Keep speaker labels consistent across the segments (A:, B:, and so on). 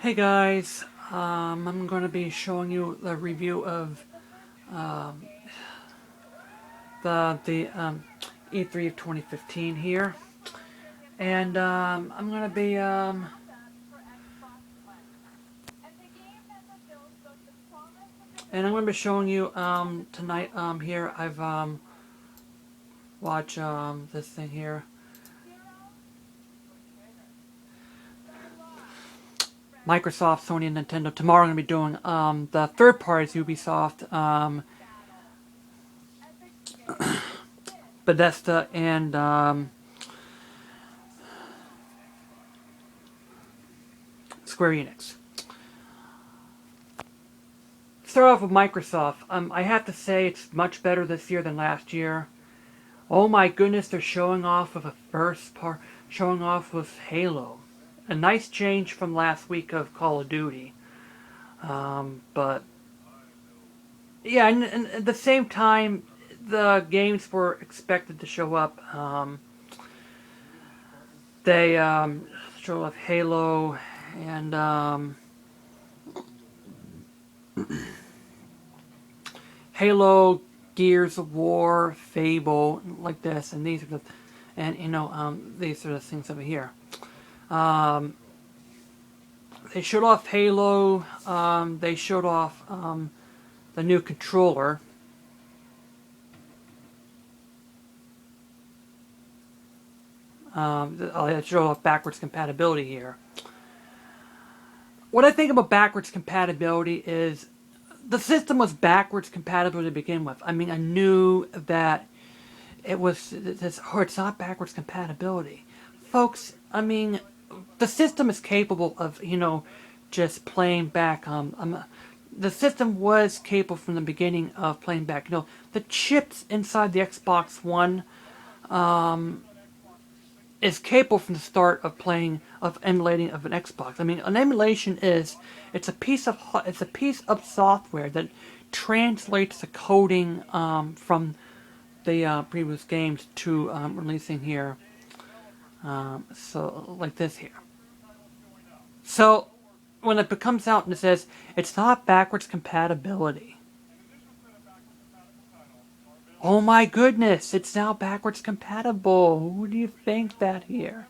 A: Hey guys, I'm going to be showing you the review of um, the E3 of 2015 here, and I'm going to be showing you tonight here. I've watched this thing here, Microsoft, Sony, and Nintendo. Tomorrow I'm going to be doing the third parties, Ubisoft, Bethesda, and Square Enix. Start off with Microsoft. I have to say it's much better this year than last year. Oh my goodness, they're showing off with a first part, showing off with Halo. A nice change from last week of Call of Duty. But yeah, and at the same time, the games were expected to show up. They show off Halo and Halo, Gears of War, Fable, like this, and these are the, and these are the things over here. Um, they showed off Halo. They showed off the new controller. They showed off backwards compatibility here. What I think about backwards compatibility is the system was backwards compatible to begin with. I mean, I knew that it's not backwards compatibility. Folks, I mean, the system is capable of, just playing back. The system was capable from the beginning of playing back. The chips inside the Xbox One is capable from the start of emulating of an Xbox. I mean, an emulation it's a piece of software that translates the coding from the previous games to releasing here. So like this here. So when it comes out and it says it's not backwards compatibility. Oh my goodness, it's now backwards compatible. Who do you think that here?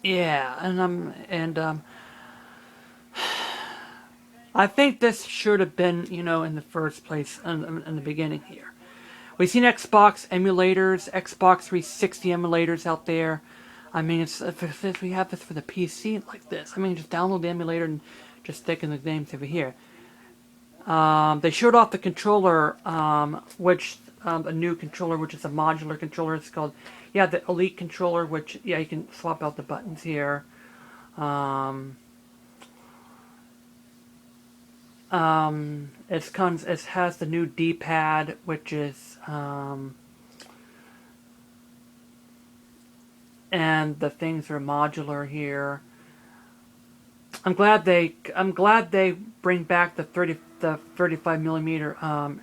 A: Yeah, and I think this should have been, in the first place in the beginning here. We've seen Xbox emulators, Xbox 360 emulators out there. I mean, if we have this for the PC like this, I mean, just download the emulator and just stick in the games over here. They showed off the controller, which a new controller, which is a modular controller. It's called, the Elite controller, which you can swap out the buttons here. Um, it has the new D-pad, which is and the things are modular here. I'm glad they bring back the 35 millimeter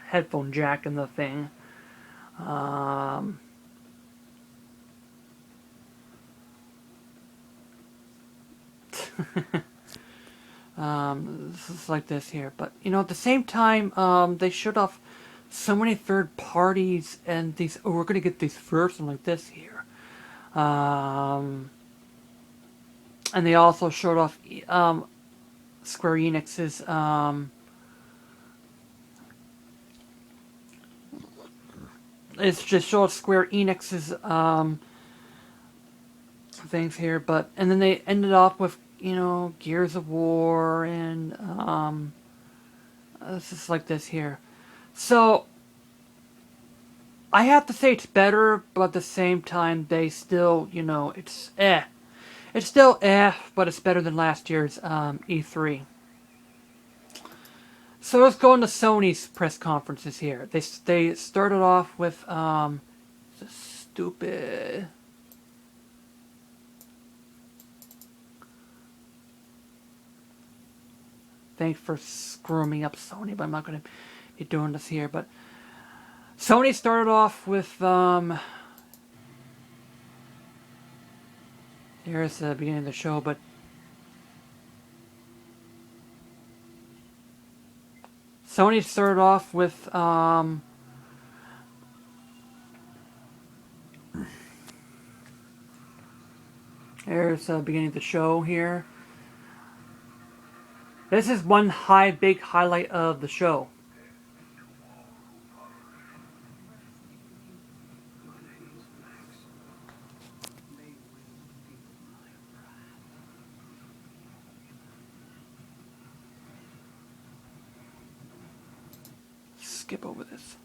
A: headphone jack in the thing. Um, this is like this here, but at the same time, they showed off so many third parties, and these. Oh, we're gonna get these first, and like this here. And they also showed off Square Enix's it's just showed Square Enix's things here, and then they ended off with Gears of War and this is like this here. So I have to say it's better, but at the same time they still it's it's still but it's better than last year's E3. So let's go into Sony's press conferences here. They started off with stupid. Thanks for screwing me up, Sony, but I'm not going to be doing this here. But Sony started off with, here's the beginning of the show, but Sony started off with, here's the beginning of the show here. This is one big highlight of the show. Skip over this.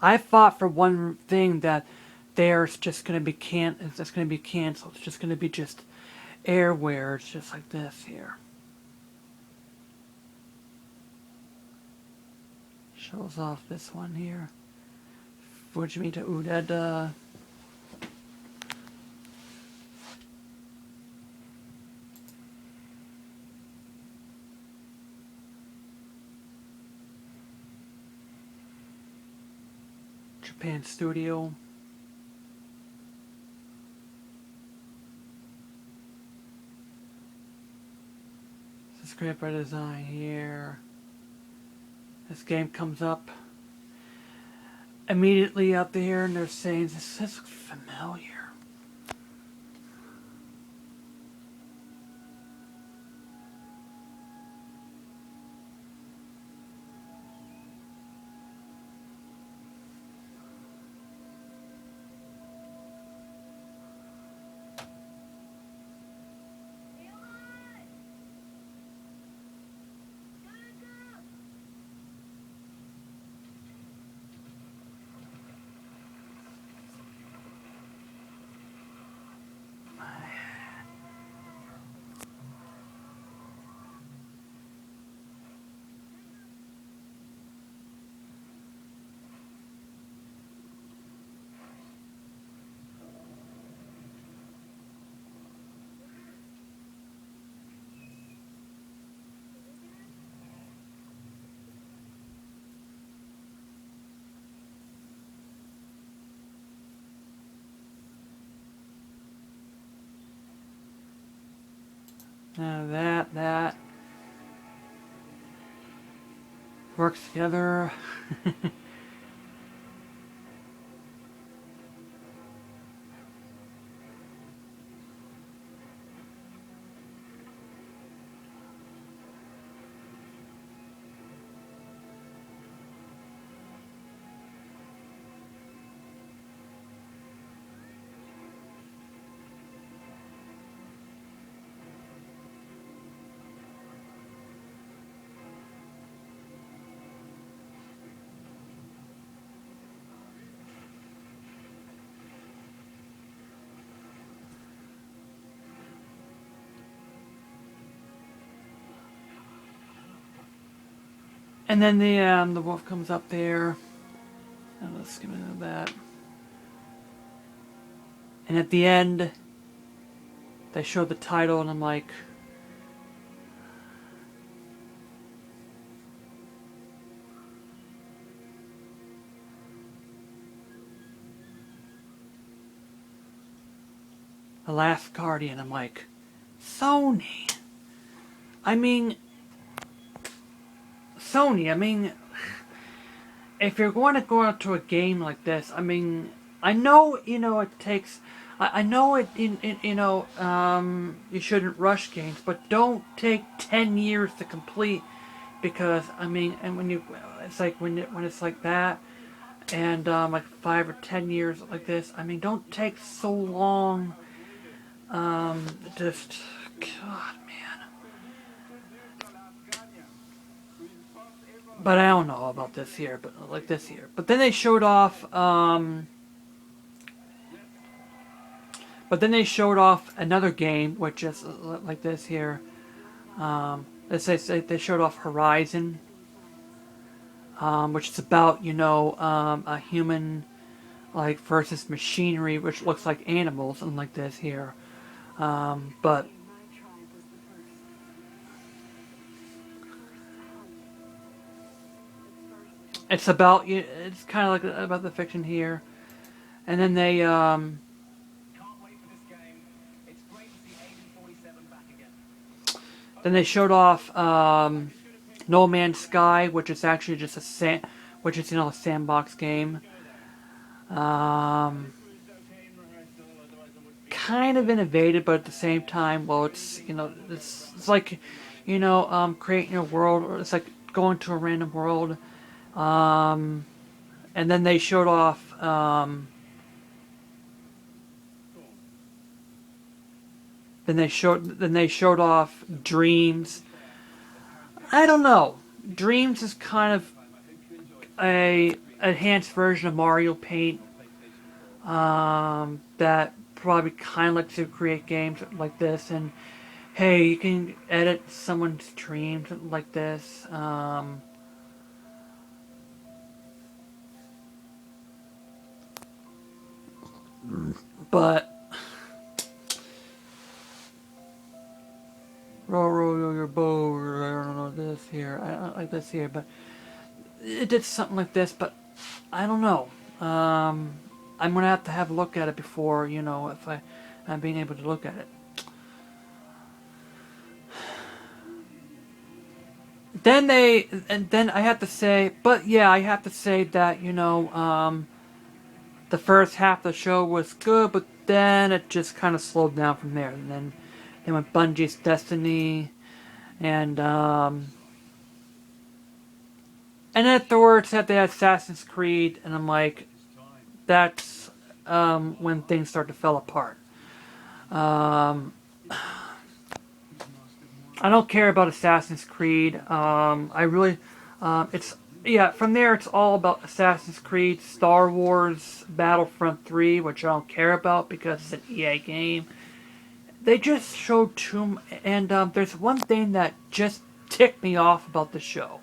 A: I thought for one thing that there's just going to be it's going to be canceled. It's just going to be just airware. It's just like this here. Shows off this one here. Fujimita Udeda. Japan Studio. This is great by design here. This game comes up immediately out there and they're saying, this looks familiar. Now that works together. And then the wolf comes up there. And let's get into that. And at the end, they show the title, and I'm like, The Last Guardian. I'm like, Sony. I mean, if you're going to go out to a game like this, I mean, I know, it takes, I know you shouldn't rush games, but don't take 10 years to complete, because, I mean, and it's like, when it's like that, and, like 5 or 10 years like this, I mean, don't take so long, just God, man. But I don't know about this here, but like this here. But then they showed off, another game, which is like this here. They showed off Horizon, which is about, a human, like, versus machinery, which looks like animals, and like this here. But it's kind of like about the fiction here. And then they showed off No Man's Sky, which is actually just a sandbox game. Kind of innovative, but at the same time, well, it's like, creating a world. It's like going to a random world. And then they showed off. Then they showed off Dreams. I don't know. Dreams is kind of a enhanced version of Mario Paint. That probably kind of like to create games like this, and hey, you can edit someone's dreams like this. But roll your boat, I don't know this here. I don't like this here, but it did something like this. But I don't know. I'm gonna have to have a look at it before, if I'm being able to look at it. Then I have to say, but yeah, I have to say that, the first half of the show was good, but then it just kind of slowed down from there. And then they went Bungie's Destiny, and afterwards they had Assassin's Creed, and I'm like, that's when things start to fall apart. I don't care about Assassin's Creed. I really, from there it's all about Assassin's Creed, Star Wars, Battlefront 3, which I don't care about because it's an EA game. They just showed too and there's one thing that just ticked me off about the show.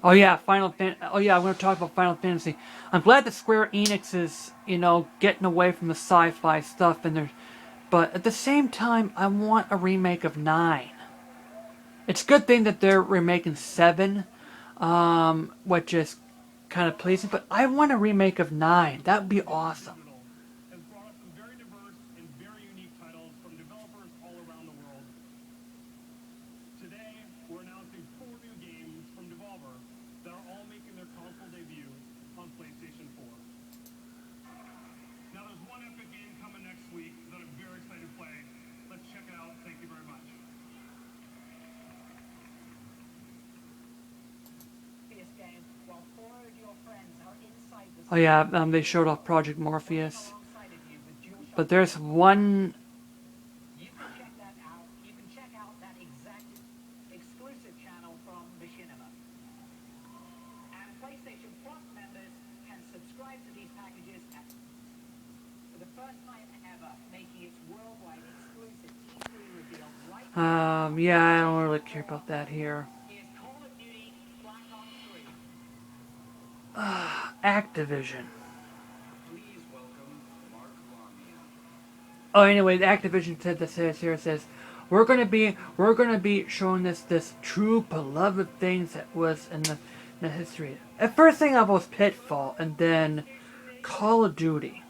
A: Oh yeah, I'm going to talk about Final Fantasy. I'm glad that Square Enix is, getting away from the sci-fi stuff, but at the same time, I want a remake of 9. It's a good thing that they're remaking 7, which is kind of pleasing, but I want a remake of 9. That would be awesome. Oh yeah, they showed off Project Morpheus. But there's one. You can check that out. You can check out that exact exclusive channel from Machinima. And PlayStation Plus members can subscribe to these packages for the first time ever, making its worldwide exclusive E3 reveal right. Yeah, I don't really care about that here. Activision. Oh, anyway, Activision said this here. It says we're gonna be showing this true beloved things that was in the history. At first thing I was Pitfall, and then Call of Duty.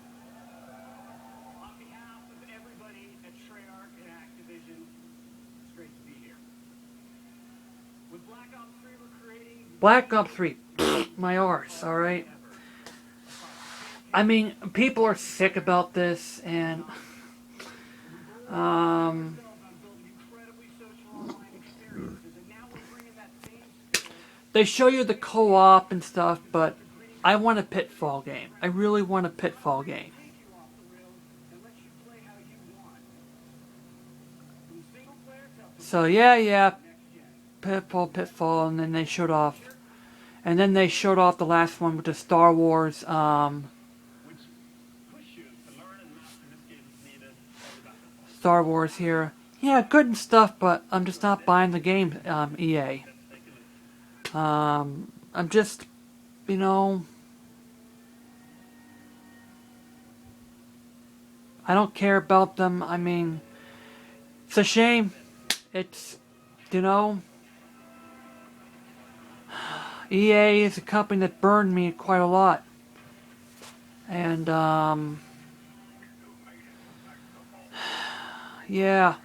A: On behalf of everybody at Treyarch and Activision, it's great to be here. With Black Ops 3, we're creating Black Ops 3. My arse, alright? I mean, people are sick about this, and Um, they show you the co-op and stuff, but I want a Pitfall game. I really want a Pitfall game. So yeah, Pitfall, and then they showed off. And then they showed off the last one with the Star Wars, Star Wars here. Yeah, good and stuff, but I'm just not buying the game, EA. I'm just, you know, I don't care about them. I mean, it's a shame. It's, you know, EA is a company that burned me quite a lot. And, yeah.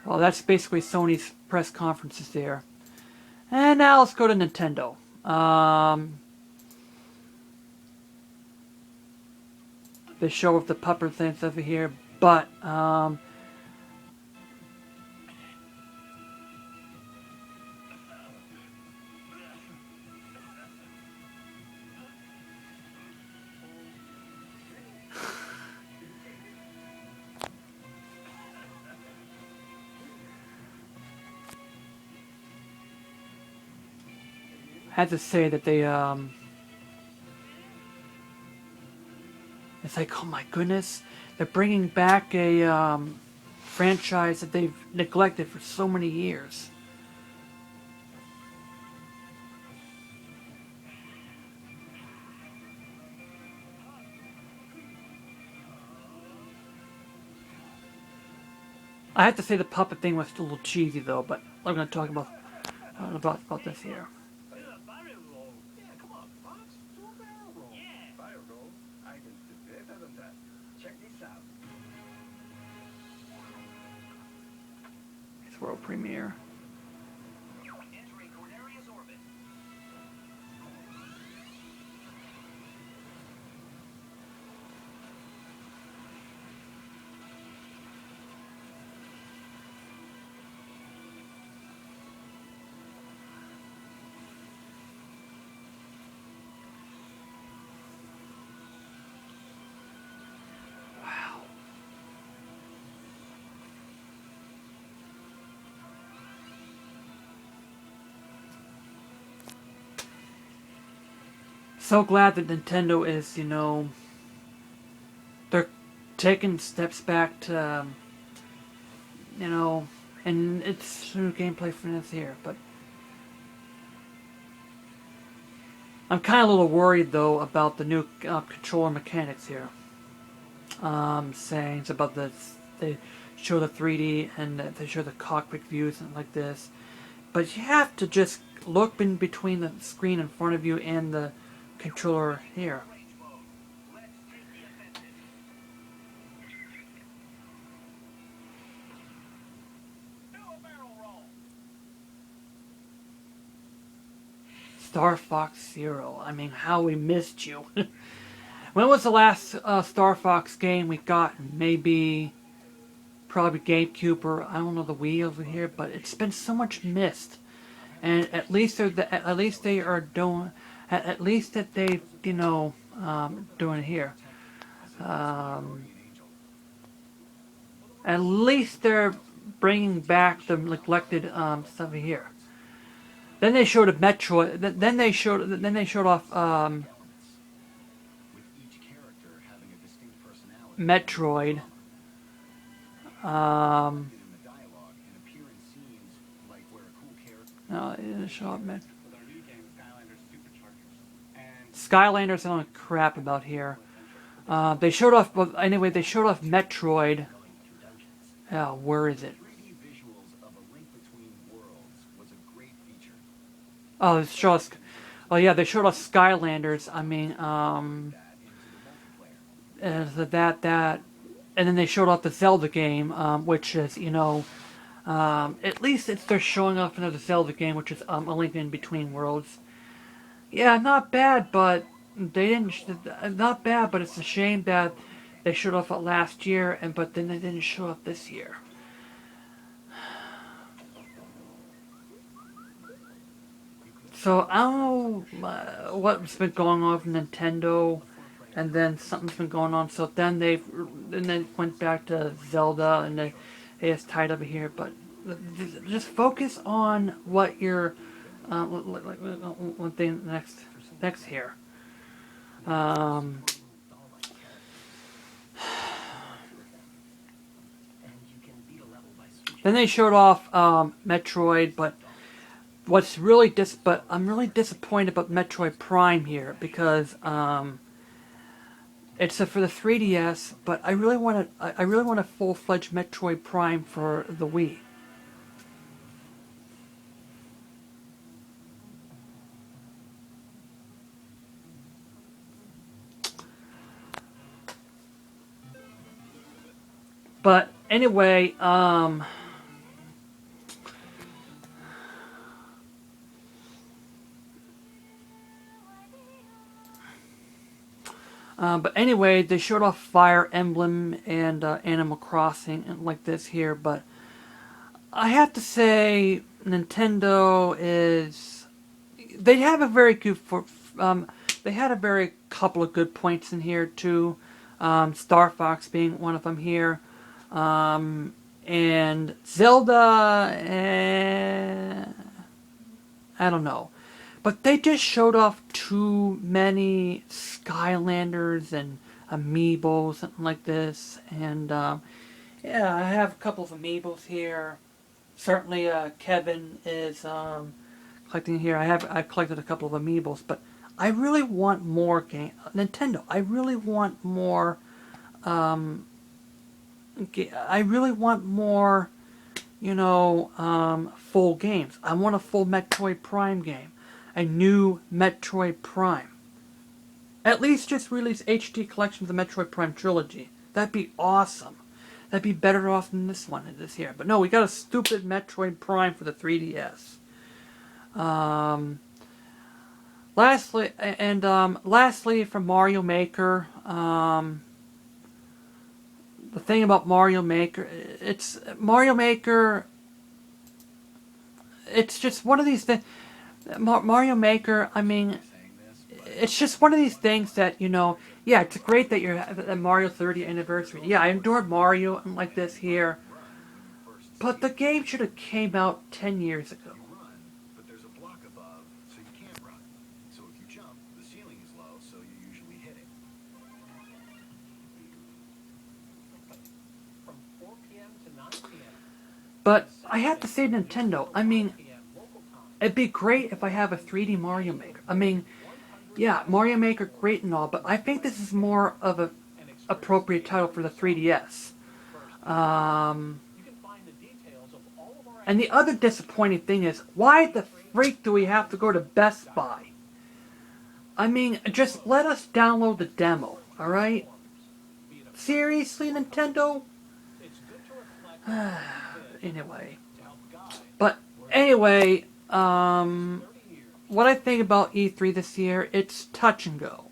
A: Well, that's basically Sony's press conferences there. And now let's go to Nintendo. They show off the puppet things over here, but, I had to say that they, it's like, oh my goodness, they're bringing back a franchise that they've neglected for so many years. I have to say the puppet thing was a little cheesy though, but I'm going to talk about this here. It's world premiere. So glad that Nintendo is, you know, they're taking steps back to, you know, and it's new gameplay for this here, but I'm kind of a little worried though about the new controller mechanics here. Saying it's about they show the 3D and they show the cockpit views and like this, but you have to just look in between the screen in front of you and the controller here. Star Fox Zero. I mean, how we missed you. When was the last Star Fox game we got? Maybe, probably GameCube or I don't know, the Wii over here. But it's been so much missed, and at least they are doing. At least that they, you know, doing it here. At least they're bringing back the neglected stuff here. Then they showed a Metroid. Then they showed off Metroid. No, they didn't show off Metroid. Skylanders, I don't know crap about here. They showed off, anyway, they showed off Metroid. Oh, where is it? Oh, they showed us, oh yeah, they showed us Skylanders. I mean, and then they showed off the Zelda game, which is, you know, at least they're showing off another Zelda game, which is A Link in Between Worlds. Yeah, not bad, but they didn't. Not bad, but it's a shame that They showed off it last year, but then they didn't show up this year. So I don't know what's been going on with Nintendo, and then something's been going on. So then they went back to Zelda, and they just tied over here. But just focus on what you're one thing next here. Um, then they showed off Metroid, but I'm really disappointed about Metroid Prime here because it's for the 3DS, but I really want a full-fledged Metroid Prime for the Wii. But anyway, they showed off Fire Emblem and Animal Crossing and like this here. But I have to say, Nintendo is they have a very good they had a very couple of good points in here too. Star Fox being one of them here. And Zelda, I don't know. But they just showed off too many Skylanders and amiibo, something like this. And, yeah, I have a couple of amiibos here. Certainly, Kevin is, collecting here. I've collected a couple of amiibos, but I really want more Nintendo, I really want more, I really want more, full games. I want a full Metroid Prime game. A new Metroid Prime. At least just release HD collections of the Metroid Prime trilogy. That'd be awesome. That'd be better off than this one this here. But no, we got a stupid Metroid Prime for the 3DS. Lastly, from Mario Maker, the thing about Mario Maker, it's just one of these things. Mario Maker, I mean, it's just one of these things that, yeah, it's great that you're at Mario 30th anniversary. Yeah, I adored Mario and like this here. But the game should have came out 10 years ago. But I have to say, Nintendo, I mean, it'd be great if I have a 3D Mario Maker. I mean, yeah, Mario Maker, great and all, but I think this is more of a appropriate title for the 3DS. And the other disappointing thing is, why the freak do we have to go to Best Buy? I mean, just let us download the demo, alright? Seriously, Nintendo? Anyway. But, anyway, what I think about E3 this year, it's touch and go.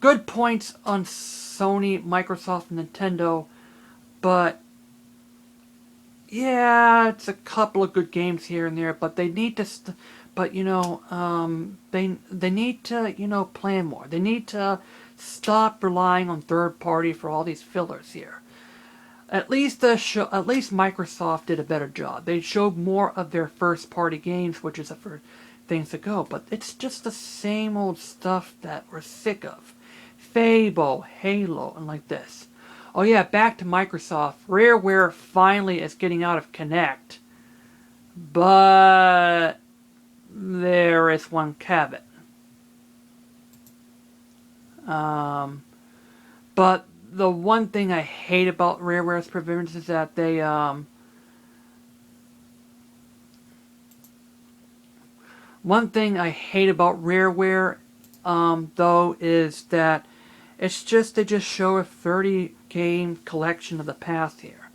A: Good points on Sony, Microsoft, and Nintendo, but yeah, it's a couple of good games here and there, but they need to, they need to, plan more. They need to stop relying on third party for all these fillers here. At least Microsoft did a better job. They showed more of their first-party games, which is for things to go. But it's just the same old stuff that we're sick of. Fable, Halo, and like this. Oh yeah, back to Microsoft. Rareware finally is getting out of Kinect. But there is one caveat. But the one thing I hate about Rareware's provisions is that they, one thing I hate about Rareware, though, is that it's just, they just show a 30 game collection of the past here.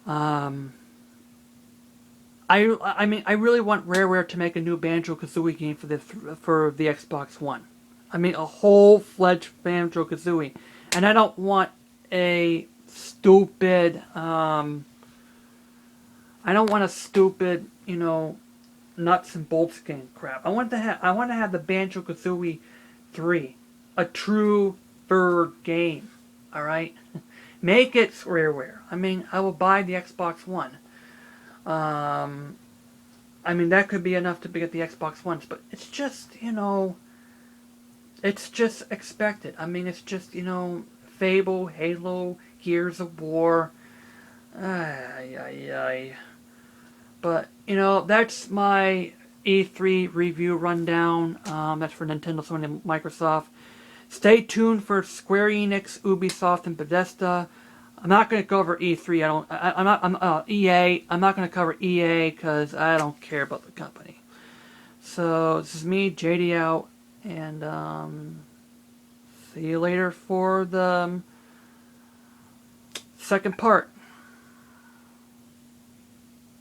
A: I mean, I really want Rareware to make a new Banjo-Kazooie game for the Xbox One. I mean, a whole-fledged Banjo-Kazooie. And I don't want a stupid, I don't want a stupid, you know, nuts and bolts game crap. I want to have the Banjo-Kazooie 3. A true third game. Alright? Make it Squareware. I mean, I will buy the Xbox One. I mean, that could be enough to get the Xbox Ones, but it's just, you know, it's just expected. I mean, it's just, you know, Fable, Halo, Gears of War. Ay, ay, ay. But, you know, that's my E3 review rundown. That's for Nintendo, Sony, and Microsoft. Stay tuned for Square Enix, Ubisoft, and Bethesda. I'm not going to cover E3. I'm EA. I'm not going to cover EA because I don't care about the company. So this is me, JD out, and see you later for the second part.